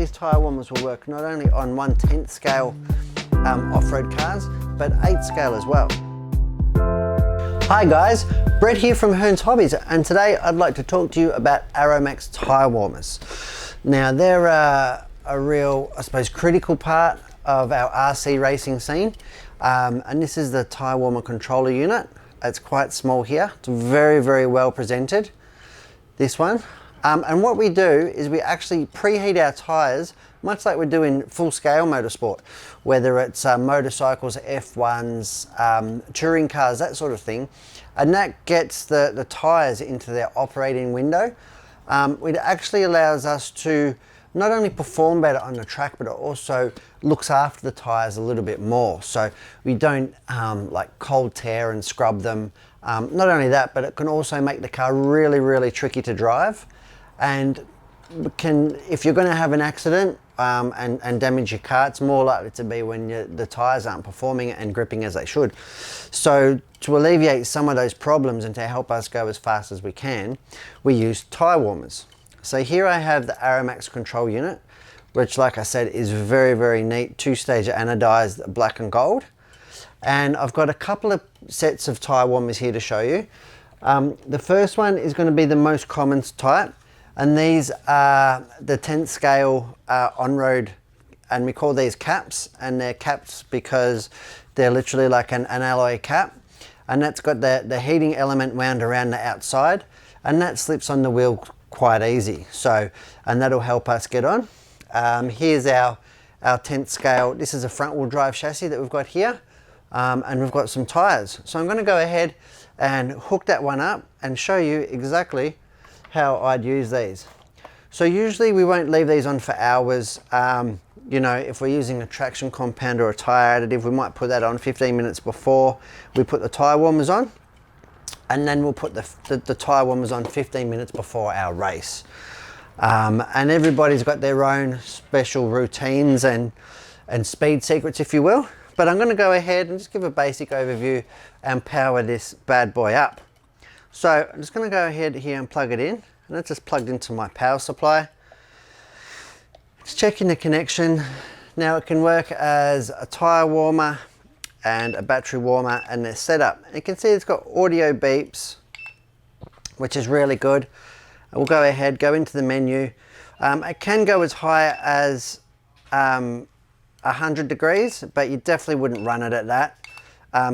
these tyre warmers will work not only on 1/10 scale off-road cars, but 8 scale as well. Hi guys, Brett here from Hearns Hobbies, and today I'd like to talk to you about Arrowmax Tyre Warmers. Now they're a real, I suppose, critical part of our RC racing scene, and this is the tyre warmer controller unit. It's quite small here. It's very well presented, this one. And what we do is we actually preheat our tyres, much like we do in full-scale motorsport, whether it's motorcycles, F1s, touring cars, that sort of thing. And that gets the tyres into their operating window. It actually allows us to not only perform better on the track, but it also looks after the tyres a little bit more. So we don't like cold tear and scrub them. Not only that, but it can also make the car really tricky to drive. And if you're going to have an accident and damage your car, it's more likely to be when the tyres aren't performing and gripping as they should. So to alleviate some of those problems and to help us go as fast as we can, we use tyre warmers. So here I have the Arrowmax control unit, which, like I said, is very neat, 2-stage anodized black and gold. And I've got a couple of sets of tyre warmers here to show you. The first one is going to be the most common type, and these are the 10th scale on-road, and we call these caps, and they're caps because they're literally like an alloy cap, and that's got the heating element wound around the outside, and that slips on the wheel quite easy. So, and that'll help us get on. Here's our 10th scale. This is a front wheel drive chassis that we've got here, and we've got some tyres. So I'm going to go ahead and hook that one up and show you exactly how I'd use these. So usually we won't leave these on for hours. You know, if we're using a traction compound or a tyre additive, we might put that on 15 minutes before we put the tyre warmers on, and then we'll put the tyre warmers on 15 minutes before our race. And everybody's got their own special routines and speed secrets, if you will. But I'm going to go ahead and just give a basic overview and power this bad boy up. So I'm just going to go ahead here and plug it in, and it's just plugged into my power supply. It's checking the connection. Now it can work as a tyre warmer and a battery warmer, and they're set up. You can see it's got audio beeps, which is really good. We'll go ahead, go into the menu. It can go as high as 100 degrees, but you definitely wouldn't run it at that.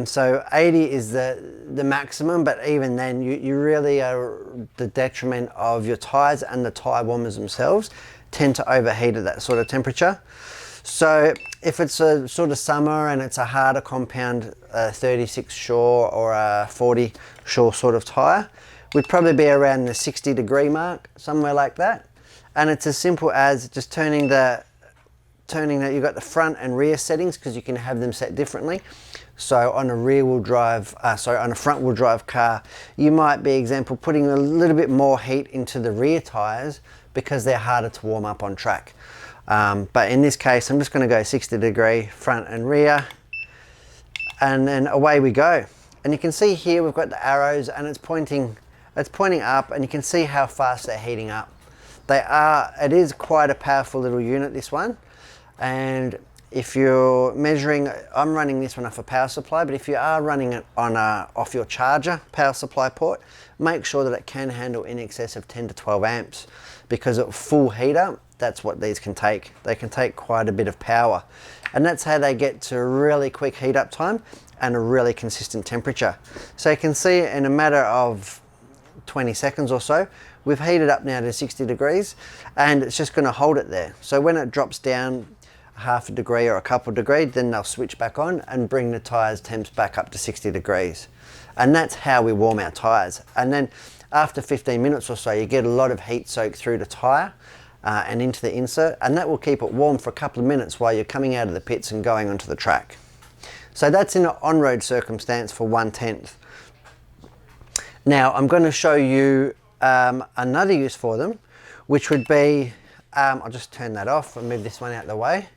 So 80 is the maximum, but even then you really are the detriment of your tyres, and the tyre warmers themselves tend to overheat at that sort of temperature. So if it's a sort of summer and it's a harder compound, 36 Shore or a 40 Shore sort of tyre, we'd probably be around the 60 degree mark, somewhere like that. And it's as simple as just turning that you've got the front and rear settings, because you can have them set differently. So on a on a front wheel drive car, you might be, example, putting a little bit more heat into the rear tyres because they're harder to warm up on track. But in this case, I'm just going to go 60 degree front and rear, and then away we go. And you can see here we've got the arrows, and it's pointing up, and you can see how fast they're heating up. It is quite a powerful little unit, this one. And if you're measuring, I'm running this one off a power supply, but if you are running it off your charger power supply port, make sure that it can handle in excess of 10 to 12 amps, because at full heat up, that's what these can take. They can take quite a bit of power, and that's how they get to a really quick heat up time and a really consistent temperature. So you can see in a matter of 20 seconds or so, we've heated up now to 60 degrees, and it's just going to hold it there. So when it drops down half a degree or a couple of degrees, then they'll switch back on and bring the tyres temps back up to 60 degrees. And that's how we warm our tyres. And then after 15 minutes or so, you get a lot of heat soak through the tyre and into the insert, and that will keep it warm for a couple of minutes while you're coming out of the pits and going onto the track. So that's in an on-road circumstance for 1/10. Now I'm going to show you another use for them, which would be, I'll just turn that off and move this one out of the way,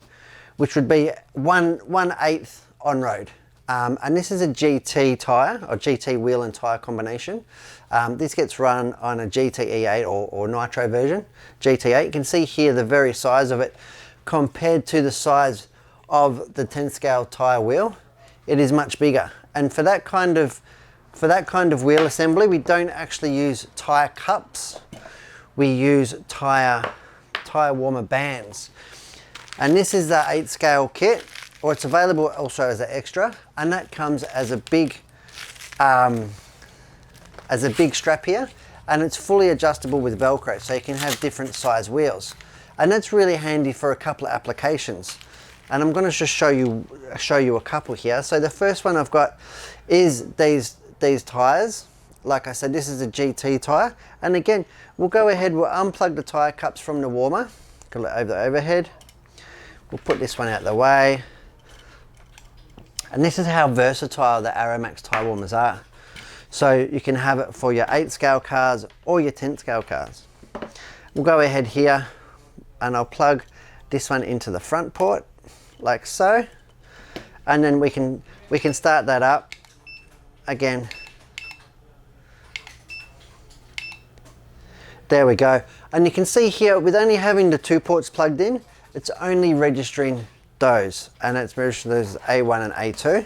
which would be 1/8 on-road. And this is a GT tyre, or GT wheel and tyre combination. This gets run on a GT E8 or Nitro version, GT8. You can see here the very size of it compared to the size of the 10 scale tyre wheel. It is much bigger. And for that kind of wheel assembly, we don't actually use tyre cups. We use tyre warmer bands. And this is the 8 scale kit, or it's available also as an extra, and that comes as a big strap here, and it's fully adjustable with Velcro, so you can have different size wheels. And that's really handy for a couple of applications. And I'm going to just show you a couple here. So the first one I've got is these tires. Like I said, this is a GT tire, and again, we'll go ahead, we'll unplug the tire cups from the warmer, go over the overhead. We'll put this one out of the way. And this is how versatile the Arrowmax Tyre Warmers are. So you can have it for your 8 scale cars or your 10 scale cars. We'll go ahead here and I'll plug this one into the front port like so. And then we can start that up again. There we go. And you can see here, with only having the 2 ports plugged in, it's only registering those, and it's registering those A1 and A2.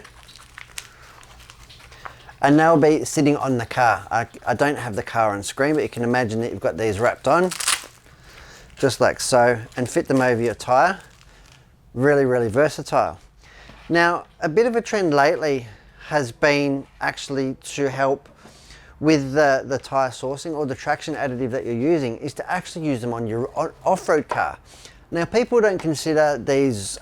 And they'll be sitting on the car. I don't have the car on screen, but you can imagine that you've got these wrapped on, just like so, and fit them over your tyre. Really, really versatile. Now, a bit of a trend lately has been actually to help with the tyre sourcing or the traction additive that you're using, is to actually use them on your off-road car. Now, people don't consider these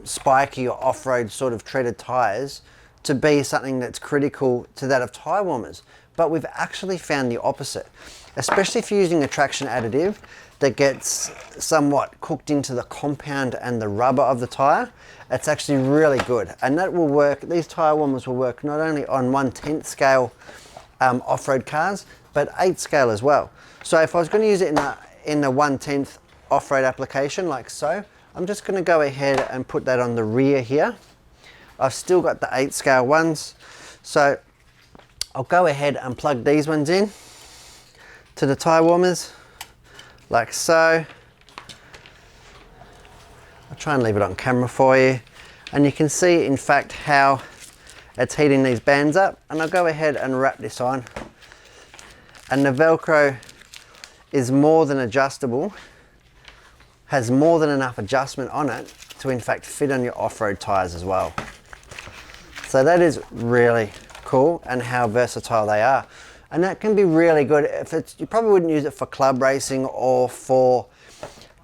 spiky or off-road sort of treaded tyres to be something that's critical to that of tyre warmers, but we've actually found the opposite, especially if you're using a traction additive that gets somewhat cooked into the compound and the rubber of the tyre. It's actually really good, and that will work. These tyre warmers will work not only on 1/10 scale off-road cars, but 8 scale as well. So if I was going to use it in the 1/10 off-road application like so, I'm just going to go ahead and put that on the rear here. I've still got the 8 scale ones, so I'll go ahead and plug these ones in to the tyre warmers like so. I'll try and leave it on camera for you, and you can see in fact how it's heating these bands up. And I'll go ahead and wrap this on, and the Velcro is more than adjustable, has more than enough adjustment on it to in fact fit on your off-road tyres as well. So that is really cool, and how versatile they are. And that can be really good. You probably wouldn't use it for club racing or for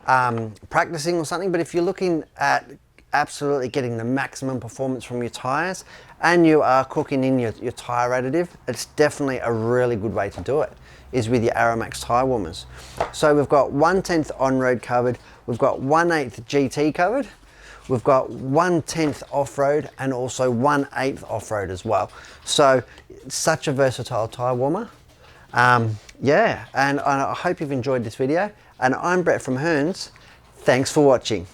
practicing or something, but if you're looking at absolutely getting the maximum performance from your tyres and you are cooking in your tyre additive, it's definitely a really good way to do it, is with your Arrowmax Tyre Warmers. So we've got 1/10 on-road covered, we've got 1/8 GT covered, we've got 1/10 off-road, and also 1/8 off-road as well. So such a versatile tyre warmer. Yeah, and I hope you've enjoyed this video, and I'm Brett from Hearns. Thanks for watching.